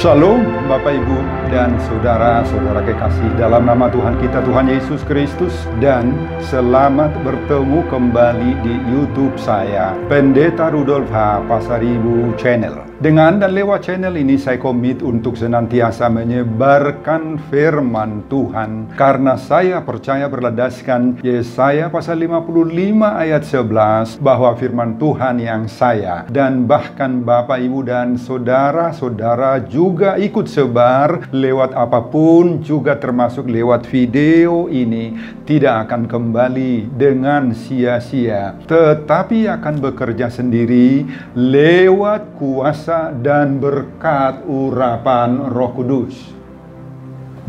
Shalom Bapak Ibu dan saudara-saudara kekasih dalam nama Tuhan kita Tuhan Yesus Kristus, dan selamat bertemu kembali di YouTube saya, Pendeta Rudolf H. Pasaribu Channel. Dengan dan lewat channel ini saya komit untuk senantiasa menyebarkan firman Tuhan, karena saya percaya berlandaskan Yesaya pasal 55 ayat 11 bahwa firman Tuhan yang saya dan bahkan Bapak Ibu dan saudara-saudara juga ikut sebar lewat apapun, juga termasuk lewat video ini, tidak akan kembali dengan sia-sia, tetapi akan bekerja sendiri lewat kuasa dan berkat urapan Roh Kudus.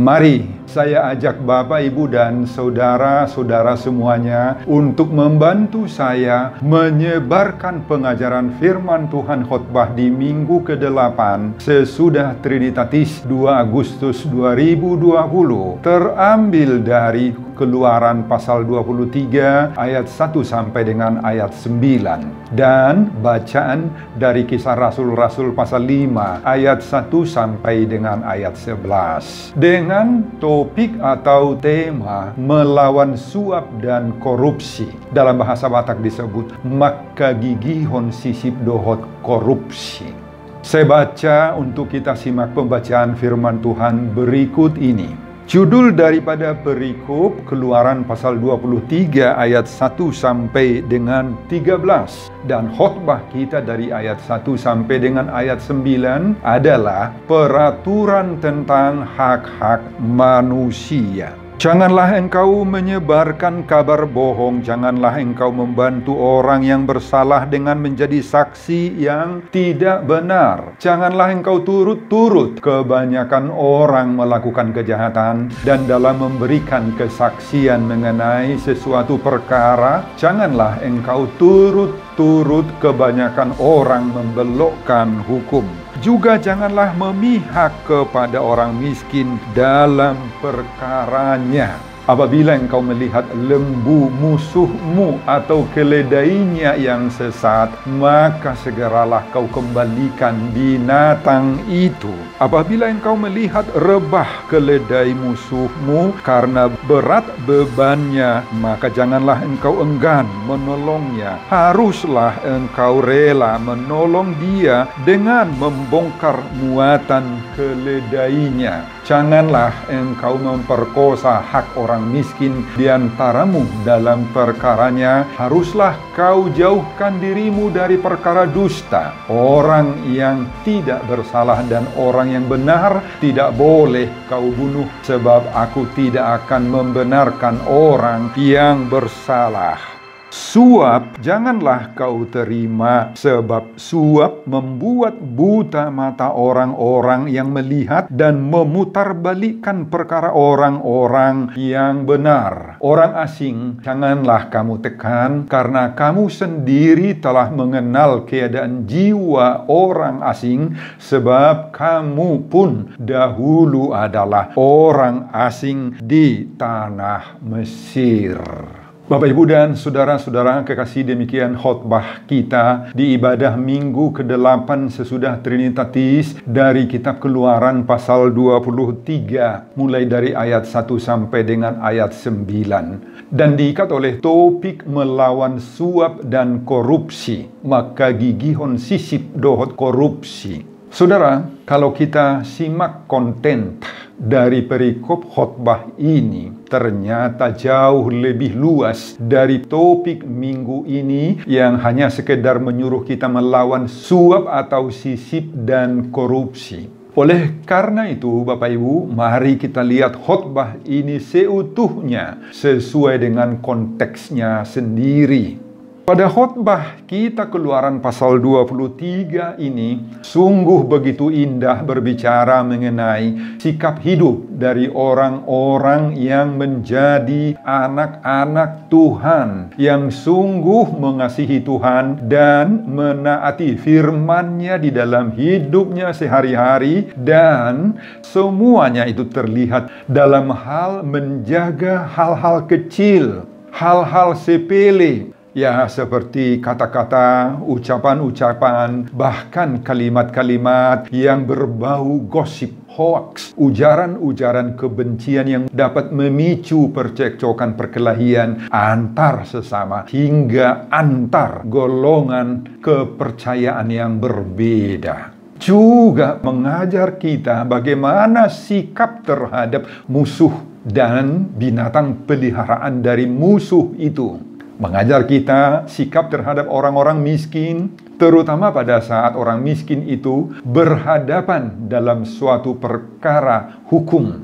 Mari saya ajak Bapak, Ibu, dan saudara-saudara semuanya untuk membantu saya menyebarkan pengajaran firman Tuhan khotbah di minggu ke-8 sesudah Trinitatis 2 Agustus 2020, terambil dari Keluaran pasal 23 ayat 1 sampai dengan ayat 9, dan bacaan dari Kisah Rasul-Rasul pasal 5 ayat 1 sampai dengan ayat 11 dengan topik atau tema melawan suap dan korupsi. Dalam bahasa Batak disebut makagigihon sisip dohot korupsi. Saya baca untuk kita simak pembacaan firman Tuhan berikut ini. Judul daripada perikop Keluaran pasal 23 ayat 1 sampai dengan 13, dan khotbah kita dari ayat 1 sampai dengan ayat 9 adalah peraturan tentang hak-hak manusia. Janganlah engkau menyebarkan kabar bohong, janganlah engkau membantu orang yang bersalah dengan menjadi saksi yang tidak benar. Janganlah engkau turut-turut kebanyakan orang melakukan kejahatan, dan dalam memberikan kesaksian mengenai sesuatu perkara, janganlah engkau turut-turut kebanyakan orang membelokkan hukum. Juga janganlah memihak kepada orang miskin dalam perkaranya. Apabila engkau melihat lembu musuhmu atau keledainya yang sesat, maka segeralah kau kembalikan binatang itu. Apabila engkau melihat rebah keledai musuhmu karena berat bebannya, maka janganlah engkau enggan menolongnya. Haruslah engkau rela menolong dia dengan membongkar muatan keledainya. Janganlah engkau memperkosa hak orang miskin di antaramu dalam perkaranya. Haruslah kau jauhkan dirimu dari perkara dusta. Orang yang tidak bersalah dan orang yang benar tidak boleh kau bunuh, sebab aku tidak akan membenarkan orang yang bersalah. Suap janganlah kau terima, sebab suap membuat buta mata orang-orang yang melihat dan memutarbalikkan perkara orang-orang yang benar. Orang asing janganlah kamu tekan, karena kamu sendiri telah mengenal keadaan jiwa orang asing, sebab kamu pun dahulu adalah orang asing di tanah Mesir. Bapak, Ibu, dan saudara-saudara kekasih, demikian khotbah kita di ibadah minggu ke-8 sesudah Trinitatis dari kitab Keluaran pasal 23 mulai dari ayat 1 sampai dengan ayat 9, dan diikat oleh topik melawan suap dan korupsi, maka gigihon sisip dohot korupsi. Saudara, kalau kita simak konten dari perikop khotbah ini, ternyata jauh lebih luas dari topik minggu ini yang hanya sekedar menyuruh kita melawan suap atau sisip dan korupsi. Oleh karena itu, Bapak Ibu, mari kita lihat khotbah ini seutuhnya sesuai dengan konteksnya sendiri. Pada khotbah kita Keluaran pasal 23 ini sungguh begitu indah berbicara mengenai sikap hidup dari orang-orang yang menjadi anak-anak Tuhan, yang sungguh mengasihi Tuhan dan menaati firman-Nya di dalam hidupnya sehari-hari, dan semuanya itu terlihat dalam hal menjaga hal-hal kecil, hal-hal sepele, Ya, seperti kata-kata, ucapan-ucapan, bahkan kalimat-kalimat yang berbau gosip, hoax, ujaran-ujaran kebencian yang dapat memicu percekcokan perkelahian antar sesama hingga antar golongan kepercayaan yang berbeda. Juga mengajar kita bagaimana sikap terhadap musuh dan binatang peliharaan dari musuh itu. Mengajar kita sikap terhadap orang-orang miskin, terutama pada saat orang miskin itu berhadapan dalam suatu perkara hukum.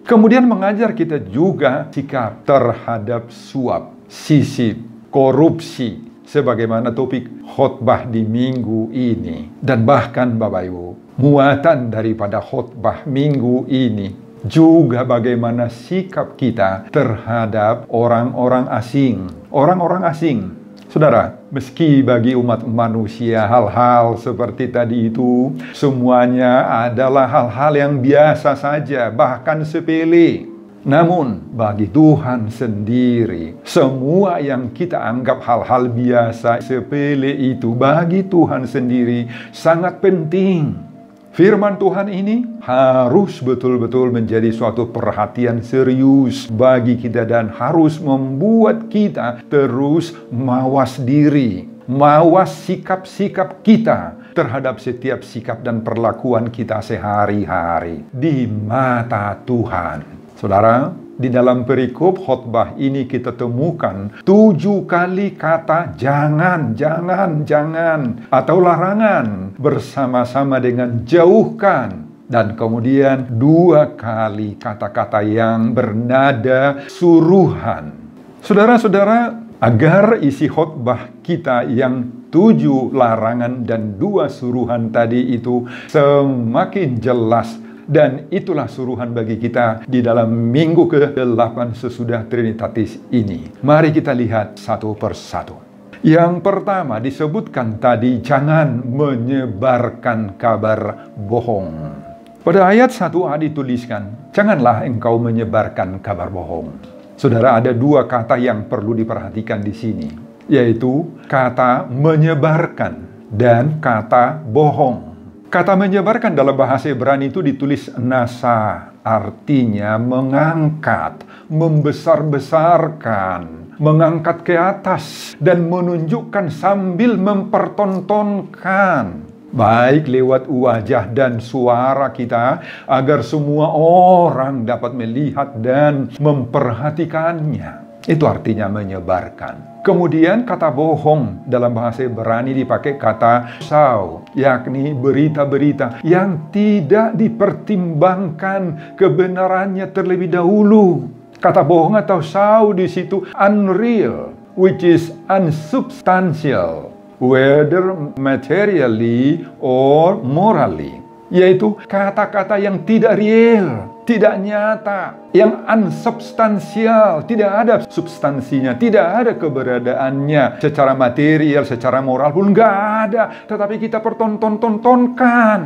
Kemudian mengajar kita juga sikap terhadap suap, sisip, korupsi, sebagaimana topik khotbah di minggu ini. Dan bahkan Bapak Ibu, muatan daripada khotbah minggu ini juga bagaimana sikap kita terhadap orang-orang asing. Orang-orang asing. Saudara, meski bagi umat manusia hal-hal seperti tadi itu semuanya adalah hal-hal yang biasa saja, bahkan sepele. Namun bagi Tuhan sendiri, semua yang kita anggap hal-hal biasa, sepele itu bagi Tuhan sendiri sangat penting. Firman Tuhan ini harus betul-betul menjadi suatu perhatian serius bagi kita dan harus membuat kita terus mawas diri, mawas sikap-sikap kita terhadap setiap sikap dan perlakuan kita sehari-hari di mata Tuhan. Saudara, di dalam perikop khotbah ini kita temukan 7 kali kata jangan, jangan, jangan atau larangan bersama-sama dengan jauhkan. Dan kemudian 2 kali kata-kata yang bernada suruhan. Saudara-saudara, agar isi khotbah kita yang 7 larangan dan 2 suruhan tadi itu semakin jelas. Dan itulah suruhan bagi kita di dalam minggu ke-8 sesudah Trinitatis ini. Mari kita lihat satu persatu. Yang pertama disebutkan tadi, jangan menyebarkan kabar bohong. Pada ayat 1a dituliskan, janganlah engkau menyebarkan kabar bohong. Saudara, ada 2 kata yang perlu diperhatikan di sini, yaitu kata menyebarkan dan kata bohong. Kata menyebarkan dalam bahasa Ibrani itu ditulis nasa, artinya mengangkat, membesar-besarkan, mengangkat ke atas, dan menunjukkan sambil mempertontonkan. Baik lewat wajah dan suara kita, agar semua orang dapat melihat dan memperhatikannya. Itu artinya menyebarkan. Kemudian kata bohong dalam bahasa Ibrani dipakai kata sau, yakni berita-berita yang tidak dipertimbangkan kebenarannya terlebih dahulu. Kata bohong atau sau di situ unreal, which is unsubstantial, whether materially or morally. Yaitu kata-kata yang tidak real, tidak nyata, yang unsubstansial, tidak ada substansinya, tidak ada keberadaannya secara material, secara moral pun nggak ada, tetapi kita pertonton-tontonkan.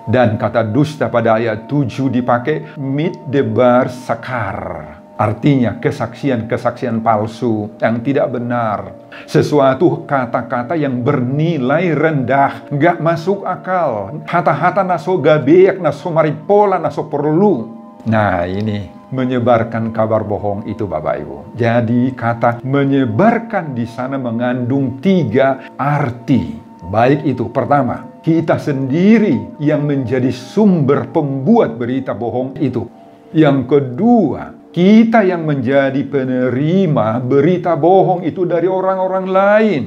Dan kata dusta pada ayat 7 dipakai mitdebar sakar, artinya kesaksian-kesaksian palsu yang tidak benar. Sesuatu kata-kata yang bernilai rendah, nggak masuk akal. Hata-hata naso gabeak, naso maripola, naso perlu. Nah, ini menyebarkan kabar bohong itu Bapak Ibu. Jadi kata menyebarkan di sana mengandung 3 arti. Baik itu, pertama, kita sendiri yang menjadi sumber pembuat berita bohong itu. Yang kedua, kita yang menjadi penerima berita bohong itu dari orang-orang lain.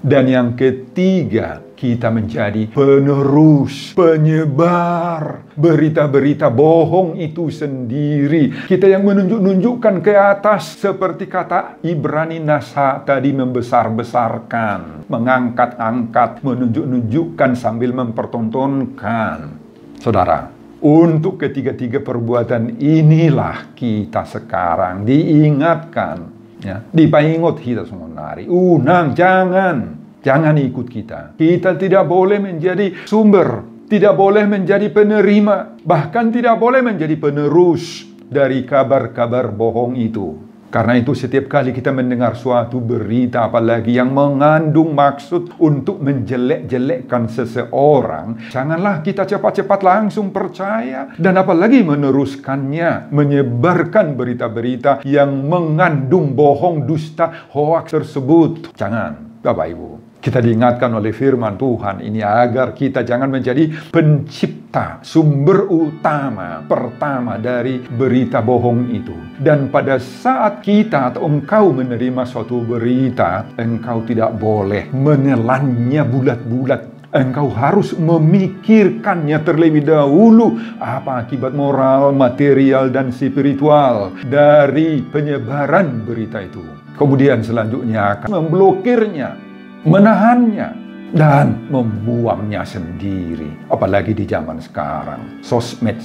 Dan yang ketiga, kita menjadi penerus, penyebar berita-berita bohong itu sendiri. Kita yang menunjukkan ke atas seperti kata Ibrani nasa tadi, membesar-besarkan, mengangkat-angkat, menunjukkan sambil mempertontonkan. Saudara, untuk ketiga-tiga perbuatan inilah kita sekarang diingatkan, ya, dipaingot kita semua nari. Unang, jangan ikut kita. Kita tidak boleh menjadi sumber, tidak boleh menjadi penerima, bahkan tidak boleh menjadi penerus dari kabar-kabar bohong itu. Karena itu setiap kali kita mendengar suatu berita apalagi yang mengandung maksud untuk menjelek-jelekkan seseorang, janganlah kita cepat-cepat langsung percaya dan apalagi meneruskannya, menyebarkan berita-berita yang mengandung bohong, dusta, hoaks tersebut. Jangan, Bapak Ibu. Kita diingatkan oleh firman Tuhan ini agar kita jangan menjadi pencipta, sumber utama, pertama dari berita bohong itu. Dan pada saat kita atau engkau menerima suatu berita, engkau tidak boleh menelannya bulat-bulat. Engkau harus memikirkannya terlebih dahulu apa akibat moral, material, dan spiritual dari penyebaran berita itu. Kemudian selanjutnya akan memblokirnya, menahannya, dan membuangnya sendiri. Apalagi di zaman sekarang, sosmed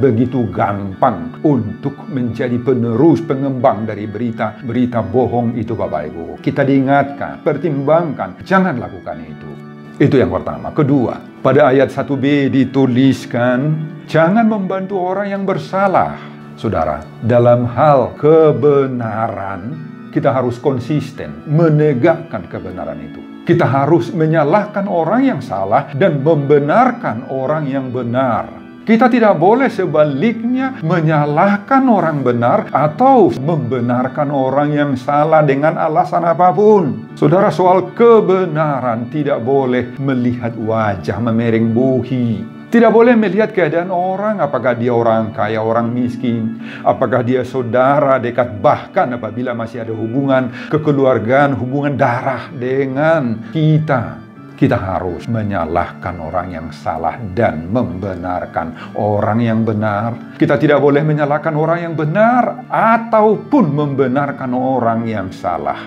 begitu gampang untuk menjadi penerus pengembang dari berita bohong itu, Bapak Ibu. Kita diingatkan, pertimbangkan, jangan lakukan itu. Itu yang pertama. Kedua, pada ayat 1b dituliskan, jangan membantu orang yang bersalah. Saudara, dalam hal kebenaran, kita harus konsisten menegakkan kebenaran itu. Kita harus menyalahkan orang yang salah dan membenarkan orang yang benar. Kita tidak boleh sebaliknya menyalahkan orang benar atau membenarkan orang yang salah dengan alasan apapun. Saudara, soal kebenaran tidak boleh melihat wajah memereng buhi. Tidak boleh melihat keadaan orang, apakah dia orang kaya, orang miskin, apakah dia saudara dekat, bahkan apabila masih ada hubungan kekeluargaan, hubungan darah dengan kita. Kita harus menyalahkan orang yang salah dan membenarkan orang yang benar. Kita tidak boleh menyalahkan orang yang benar ataupun membenarkan orang yang salah.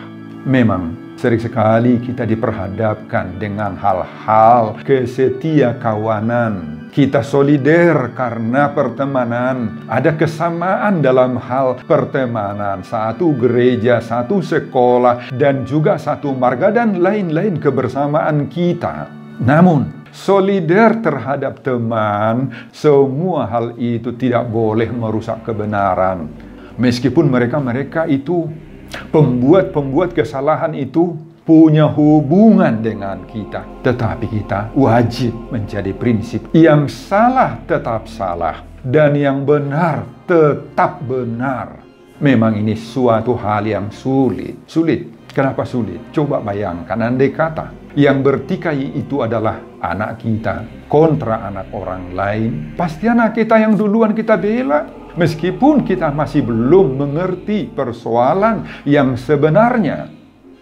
Memang sering sekali kita diperhadapkan dengan hal-hal kesetiakawanan. Kita solider karena pertemanan. Ada kesamaan dalam hal pertemanan. Satu gereja, satu sekolah, dan juga satu marga dan lain-lain kebersamaan kita. Namun, solider terhadap teman, semua hal itu tidak boleh merusak kebenaran. Meskipun mereka itu pembuat kesalahan itu punya hubungan dengan kita, tetapi kita wajib menjadi prinsip yang salah tetap salah dan yang benar tetap benar. Memang ini suatu hal yang sulit. Kenapa sulit? Coba bayangkan, andai kata yang bertikai itu adalah anak kita kontra anak orang lain, pasti anak kita yang duluan kita bela. Meskipun kita masih belum mengerti persoalan yang sebenarnya.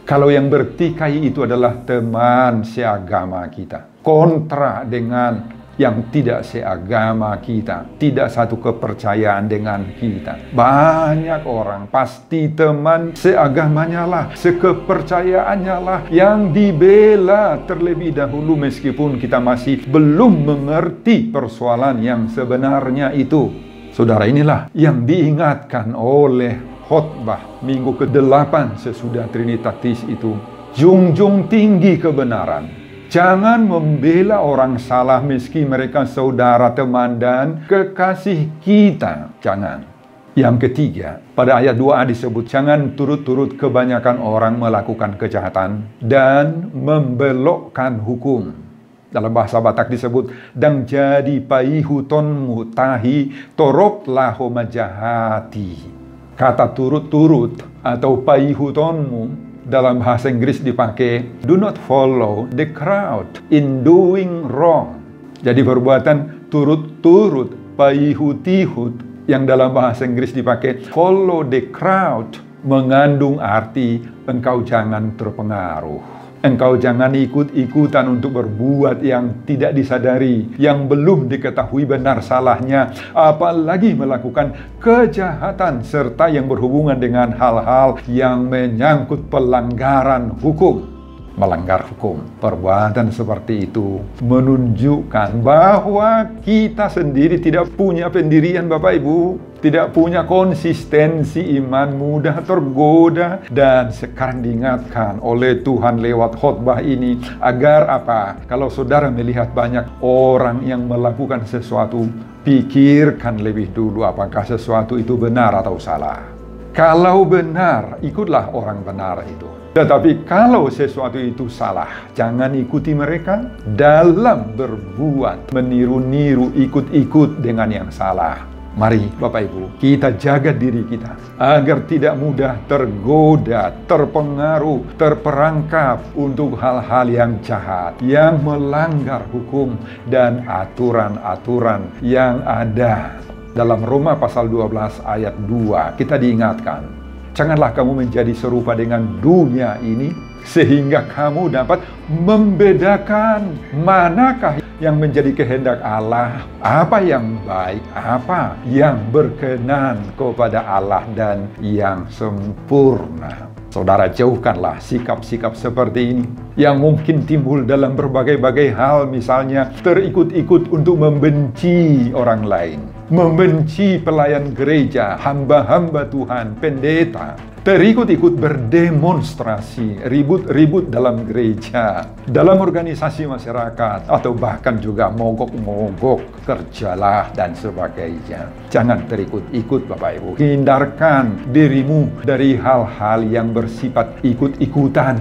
Kalau yang bertikai itu adalah teman seagama kita, kontra dengan yang tidak seagama kita, tidak satu kepercayaan dengan kita. Banyak orang pasti teman seagamanya lah, sekepercayaannya lah yang dibela terlebih dahulu meskipun kita masih belum mengerti persoalan yang sebenarnya itu. Saudara, inilah yang diingatkan oleh khotbah minggu ke-8 sesudah Trinitatis itu. Junjung tinggi kebenaran. Jangan membela orang salah meski mereka saudara, teman, dan kekasih kita. Jangan. Yang ketiga, pada ayat 2a disebut, jangan turut-turut kebanyakan orang melakukan kejahatan dan membelokkan hukum. Dalam bahasa Batak disebut, dang jadi paihutonmu tahi torop laho majahati. Kata turut-turut atau paihutonmu dalam bahasa Inggris dipakai do not follow the crowd in doing wrong. Jadi perbuatan turut-turut, paihutihut, yang dalam bahasa Inggris dipakai follow the crowd, mengandung arti engkau jangan terpengaruh. Engkau jangan ikut-ikutan untuk berbuat yang tidak disadari, yang belum diketahui benar salahnya, apalagi melakukan kejahatan serta yang berhubungan dengan hal-hal yang menyangkut pelanggaran hukum. Melanggar hukum. Perbuatan seperti itu menunjukkan bahwa kita sendiri tidak punya pendirian, Bapak Ibu. Tidak punya konsistensi iman, mudah tergoda. Dan sekarang diingatkan oleh Tuhan lewat khotbah ini agar apa? Kalau saudara melihat banyak orang yang melakukan sesuatu, pikirkan lebih dulu apakah sesuatu itu benar atau salah. Kalau benar, ikutlah orang benar itu. Tetapi kalau sesuatu itu salah, jangan ikuti mereka dalam berbuat, meniru-niru, ikut-ikut dengan yang salah. Mari Bapak Ibu, kita jaga diri kita agar tidak mudah tergoda, terpengaruh, terperangkap untuk hal-hal yang jahat, yang melanggar hukum dan aturan-aturan yang ada. Dalam Roma pasal 12 ayat 2 kita diingatkan, janganlah kamu menjadi serupa dengan dunia ini, sehingga kamu dapat membedakan manakah yang menjadi kehendak Allah, apa yang baik, apa yang berkenan kepada Allah dan yang sempurna. Saudara, jauhkanlah sikap-sikap seperti ini yang mungkin timbul dalam berbagai-bagai hal, misalnya terikut-ikut untuk membenci orang lain, membenci pelayan gereja, hamba-hamba Tuhan, pendeta, terikut-ikut berdemonstrasi, ribut-ribut dalam gereja, dalam organisasi masyarakat, atau bahkan juga mogok-mogok, kerjalah, dan sebagainya. Jangan terikut-ikut Bapak Ibu. Hindarkan dirimu dari hal-hal yang bersifat ikut-ikutan.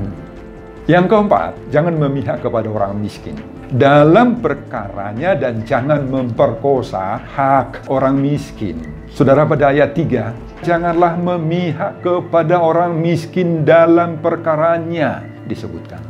Yang keempat, jangan memihak kepada orang miskin dalam perkaranya dan jangan memperkosa hak orang miskin. Saudara, pada ayat 3, janganlah memihak kepada orang miskin dalam perkaranya disebutkan.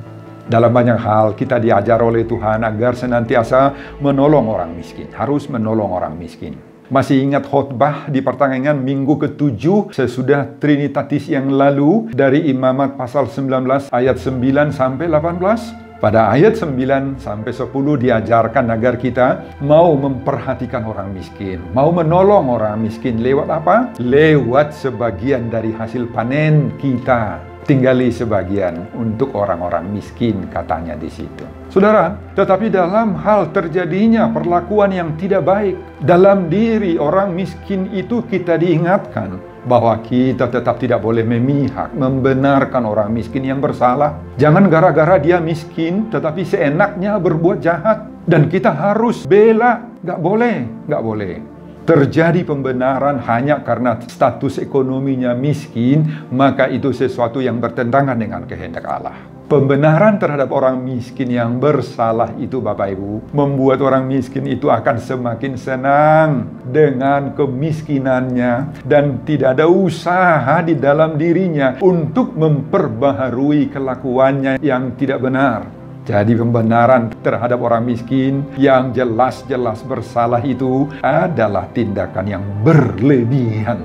Dalam banyak hal kita diajar oleh Tuhan agar senantiasa menolong orang miskin, harus menolong orang miskin. Masih ingat khotbah di pertengahan minggu ke-7 sesudah Trinitatis yang lalu dari Imamat pasal 19 ayat 9 sampai 18? Pada ayat 9 sampai 10 diajarkan agar kita mau memperhatikan orang miskin, mau menolong orang miskin lewat apa? Lewat sebagian dari hasil panen kita. Tinggali sebagian untuk orang-orang miskin, katanya di situ. Saudara, tetapi dalam hal terjadinya perlakuan yang tidak baik dalam diri orang miskin itu, kita diingatkan bahwa kita tetap tidak boleh memihak, membenarkan orang miskin yang bersalah. Jangan gara-gara dia miskin, tetapi seenaknya berbuat jahat. Dan kita harus bela, nggak boleh. Terjadi pembenaran hanya karena status ekonominya miskin, maka itu sesuatu yang bertentangan dengan kehendak Allah. Pembenaran terhadap orang miskin yang bersalah itu, Bapak Ibu, membuat orang miskin itu akan semakin senang dengan kemiskinannya dan tidak ada usaha di dalam dirinya untuk memperbaharui kelakuannya yang tidak benar. Jadi pembenaran terhadap orang miskin yang jelas-jelas bersalah itu adalah tindakan yang berlebihan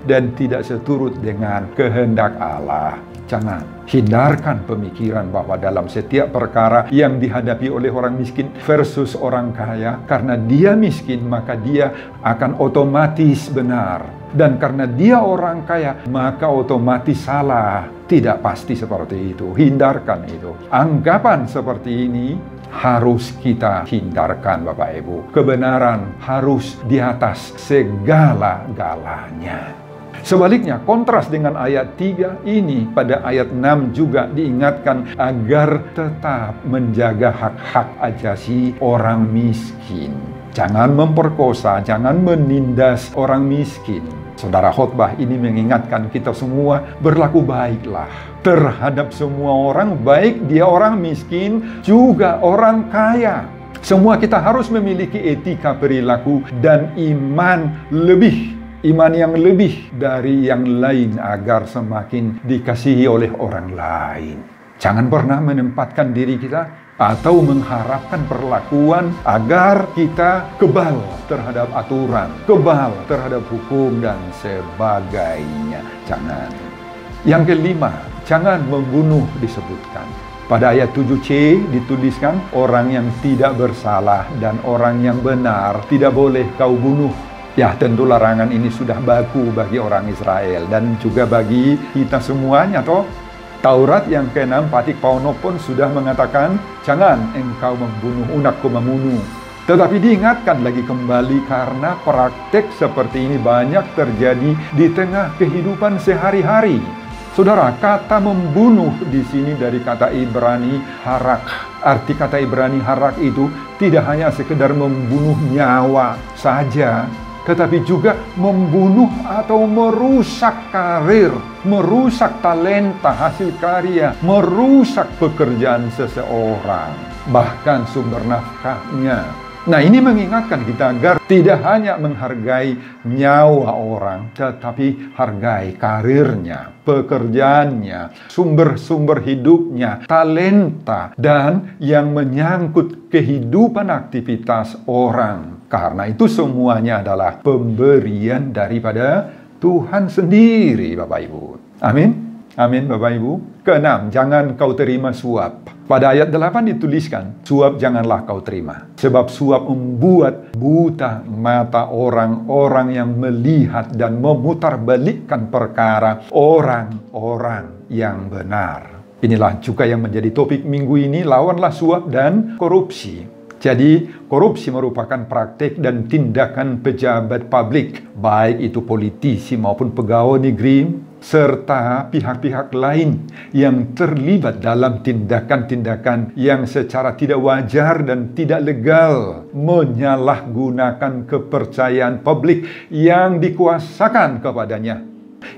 dan tidak seturut dengan kehendak Allah. Jangan hindarkan pemikiran bahwa dalam setiap perkara yang dihadapi oleh orang miskin versus orang kaya, karena dia miskin maka dia akan otomatis benar. Dan karena dia orang kaya, maka otomatis salah. Tidak pasti seperti itu. Hindarkan itu. Anggapan seperti ini harus kita hindarkan, Bapak Ibu. Kebenaran harus di atas segala-galanya. Sebaliknya, kontras dengan ayat 3 ini, pada ayat 6 juga diingatkan agar tetap menjaga hak-hak ajasi orang miskin. Jangan memperkosa, jangan menindas orang miskin. Saudara, khotbah ini mengingatkan kita semua berlaku baiklah terhadap semua orang, baik dia orang miskin juga orang kaya. Semua kita harus memiliki etika perilaku dan iman yang lebih dari yang lain agar semakin dikasihi oleh orang lain. Jangan pernah menempatkan diri kita atau mengharapkan perlakuan agar kita kebal terhadap aturan, kebal terhadap hukum dan sebagainya. Jangan. Yang kelima, jangan membunuh disebutkan. Pada ayat 7c dituliskan, orang yang tidak bersalah dan orang yang benar tidak boleh kau bunuh. Ya, tentu larangan ini sudah baku bagi orang Israel dan juga bagi kita semuanya, toh. Taurat yang ke-6 Patik Pauno pun sudah mengatakan, jangan engkau membunuh, unakku membunuh. Tetapi diingatkan lagi kembali karena praktek seperti ini banyak terjadi di tengah kehidupan sehari-hari. Saudara, kata membunuh di sini dari kata Ibrani harak. Arti kata Ibrani harak itu tidak hanya sekedar membunuh nyawa saja. tetapi juga membunuh atau merusak karir, merusak talenta hasil karya, merusak pekerjaan seseorang, bahkan sumber nafkahnya. Nah, ini mengingatkan kita agar tidak hanya menghargai nyawa orang, tetapi hargai karirnya, pekerjaannya, sumber-sumber hidupnya, talenta, dan yang menyangkut kehidupan aktivitas orang. Karena itu semuanya adalah pemberian daripada Tuhan sendiri, Bapak Ibu. Amin. Amin, Bapak Ibu. Keenam, jangan kau terima suap. Pada ayat 8 dituliskan, suap janganlah kau terima. Sebab suap membuat buta mata orang-orang yang melihat dan memutarbalikkan perkara orang-orang yang benar. Inilah juga yang menjadi topik minggu ini, lawanlah suap dan korupsi. Jadi, korupsi merupakan praktik dan tindakan pejabat publik, baik itu politisi maupun pegawai negeri, serta pihak-pihak lain yang terlibat dalam tindakan-tindakan yang secara tidak wajar dan tidak legal, menyalahgunakan kepercayaan publik yang dikuasakan kepadanya.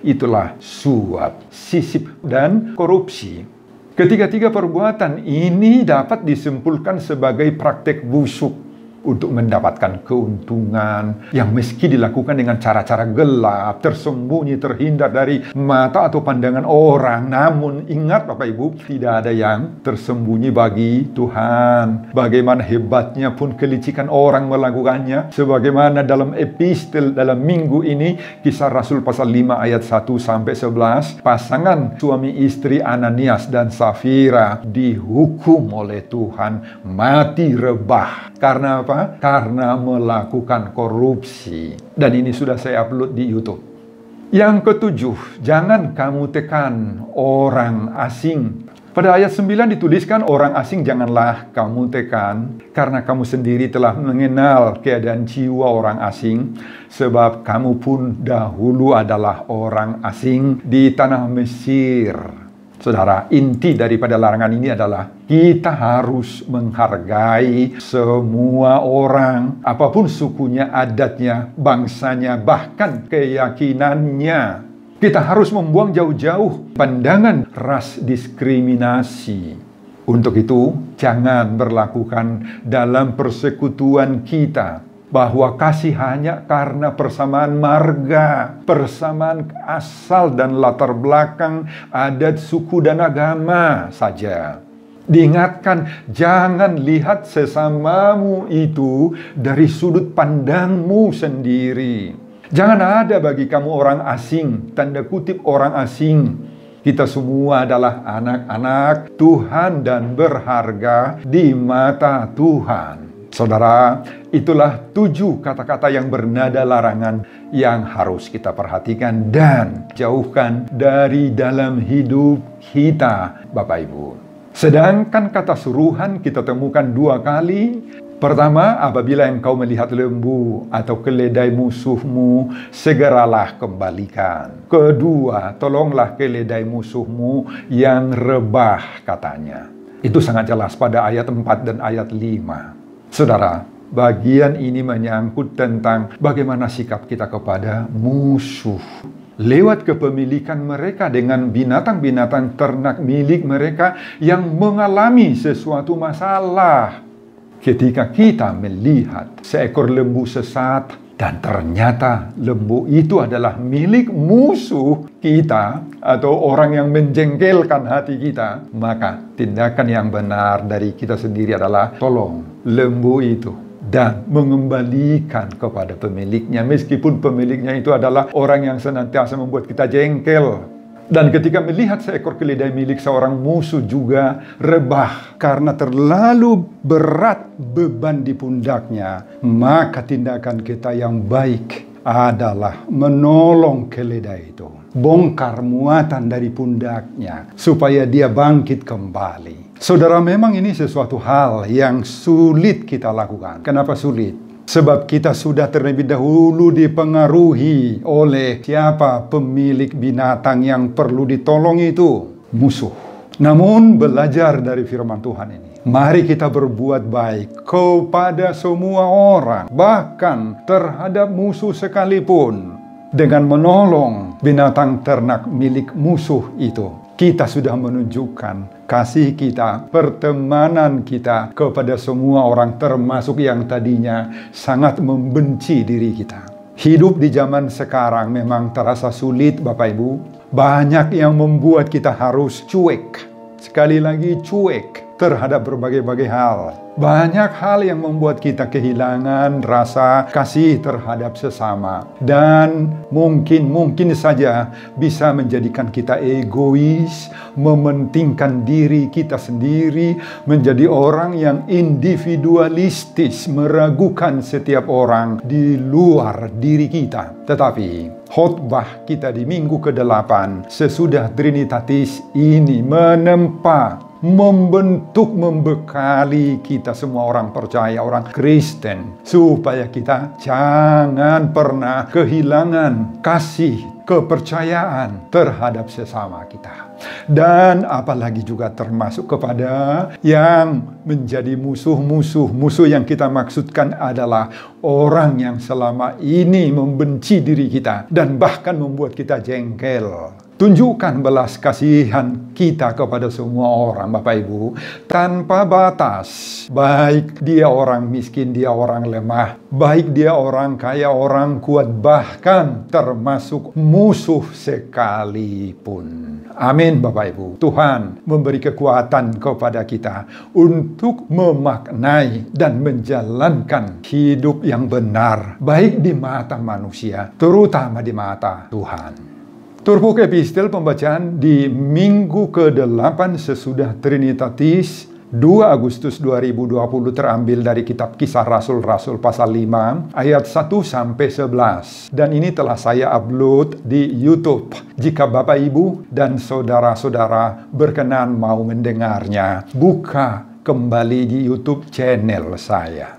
Itulah suap, sisip, dan korupsi. Ketiga-tiga perbuatan ini dapat disimpulkan sebagai praktek busuk untuk mendapatkan keuntungan yang meski dilakukan dengan cara-cara gelap, tersembunyi, terhindar dari mata atau pandangan orang. Namun ingat Bapak Ibu, tidak ada yang tersembunyi bagi Tuhan. Bagaimana hebatnya pun kelicikan orang melakukannya. Sebagaimana dalam epistel dalam minggu ini, Kisah Rasul pasal 5 ayat 1-11, pasangan suami istri Ananias dan Safira dihukum oleh Tuhan mati rebah. Karena apa? Karena melakukan korupsi. Dan ini sudah saya upload di YouTube. Yang ketujuh, jangan kamu tekan orang asing. Pada ayat 9 dituliskan, orang asing janganlah kamu tekan, karena kamu sendiri telah mengenal keadaan jiwa orang asing, sebab kamu pun dahulu adalah orang asing di tanah Mesir. Saudara, inti daripada larangan ini adalah kita harus menghargai semua orang, apapun sukunya, adatnya, bangsanya, bahkan keyakinannya. Kita harus membuang jauh-jauh pandangan ras diskriminasi. Untuk itu, jangan berlakukan dalam persekutuan kita bahwa kasih hanya karena persamaan marga, persamaan asal dan latar belakang, adat, suku, dan agama saja. Diingatkan, jangan lihat sesamamu itu dari sudut pandangmu sendiri. Jangan ada bagi kamu orang asing, tanda kutip orang asing. Kita semua adalah anak-anak Tuhan dan berharga di mata Tuhan. Saudara, itulah 7 kata-kata yang bernada larangan yang harus kita perhatikan dan jauhkan dari dalam hidup kita, Bapak Ibu. Sedangkan kata suruhan kita temukan 2 kali. Pertama, apabila engkau melihat lembu atau keledai musuhmu, segeralah kembalikan. Kedua, tolonglah keledai musuhmu yang rebah, katanya. Itu sangat jelas pada ayat 4 dan ayat 5. Saudara, bagian ini menyangkut tentang bagaimana sikap kita kepada musuh. Lewat kepemilikan mereka dengan binatang-binatang ternak milik mereka yang mengalami sesuatu masalah. Ketika kita melihat seekor lembu sesat dan ternyata lembu itu adalah milik musuh kita atau orang yang menjengkelkan hati kita, maka tindakan yang benar dari kita sendiri adalah tolong lembu itu dan mengembalikan kepada pemiliknya, meskipun pemiliknya itu adalah orang yang senantiasa membuat kita jengkel. Dan ketika melihat seekor keledai milik seorang musuh juga rebah karena terlalu berat beban di pundaknya, maka tindakan kita yang baik adalah menolong keledai itu, bongkar muatan dari pundaknya supaya dia bangkit kembali. Saudara, memang ini sesuatu hal yang sulit kita lakukan. Kenapa sulit? Sebab kita sudah terlebih dahulu dipengaruhi oleh siapa pemilik binatang yang perlu ditolong itu? Musuh. Namun belajar dari firman Tuhan ini, Mari kita berbuat baik kepada semua orang, bahkan terhadap musuh sekalipun, dengan menolong binatang ternak milik musuh itu. Kita sudah menunjukkan kasih kita, pertemanan kita kepada semua orang, termasuk yang tadinya sangat membenci diri kita. Hidup di zaman sekarang memang terasa sulit, Bapak Ibu. Banyak yang membuat kita harus cuek. Sekali lagi cuek terhadap berbagai-bagai hal. Banyak hal yang membuat kita kehilangan rasa kasih terhadap sesama. Dan mungkin saja bisa menjadikan kita egois, mementingkan diri kita sendiri, menjadi orang yang individualistis, meragukan setiap orang di luar diri kita. Tetapi khotbah kita di minggu ke-8 sesudah Trinitatis ini membentuk, membekali kita semua orang percaya, orang Kristen, supaya kita jangan pernah kehilangan kasih, kepercayaan terhadap sesama kita. Dan apalagi juga termasuk kepada yang menjadi musuh yang kita maksudkan adalah orang yang selama ini membenci diri kita dan bahkan membuat kita jengkel. Tunjukkan belas kasihan kita kepada semua orang, Bapak Ibu, tanpa batas. Baik dia orang miskin, dia orang lemah, baik dia orang kaya, orang kuat, bahkan termasuk musuh sekalipun. Amin, Bapak Ibu. Tuhan memberi kekuatan kepada kita untuk memaknai dan menjalankan hidup yang benar, baik di mata manusia, terutama di mata Tuhan. Turpuk epistel pembacaan di minggu ke-8 sesudah Trinitatis 2 Agustus 2020 terambil dari kitab Kisah Rasul-Rasul pasal 5 ayat 1-11. Dan ini telah saya upload di YouTube. Jika Bapak Ibu dan saudara-saudara berkenan mau mendengarnya, buka kembali di YouTube channel saya.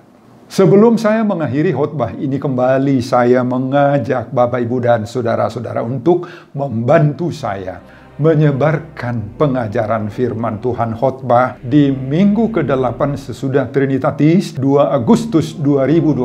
Sebelum saya mengakhiri khotbah ini kembali, saya mengajak Bapak, Ibu, dan saudara-saudara untuk membantu saya menyebarkan pengajaran firman Tuhan khotbah di minggu ke-8 sesudah Trinitatis 2 Agustus 2020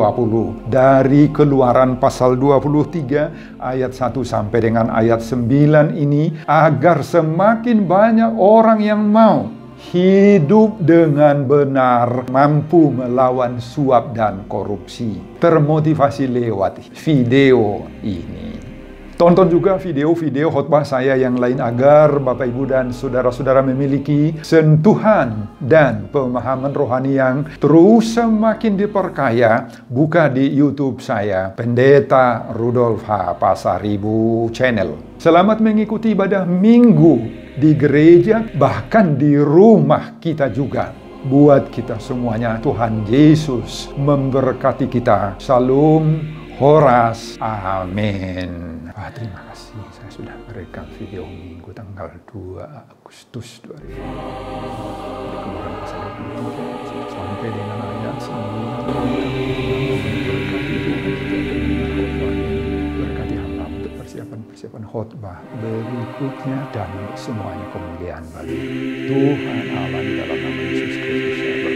dari Keluaran pasal 23 ayat 1 sampai dengan ayat 9 ini, agar semakin banyak orang yang mau hidup dengan benar, mampu melawan suap dan korupsi. Termotivasi lewat video ini. Tonton juga video-video khotbah saya yang lain agar Bapak, Ibu, dan saudara-saudara memiliki sentuhan dan pemahaman rohani yang terus semakin diperkaya. Buka di YouTube saya, Pendeta Rudolf H. Pasaribu Channel. Selamat mengikuti ibadah minggu di gereja, bahkan di rumah kita juga. Buat kita semuanya, Tuhan Yesus memberkati kita. Shalom, Horas, amin. Terima kasih, saya sudah merekam video minggu tanggal 2 Agustus 2020. Keluaran pasal 23 sampai dengan ayat 9. Berkati hamba untuk persiapan khotbah berikutnya dan semuanya kemuliaan bagi Tuhan Allah di dalam nama Yesus Kristus.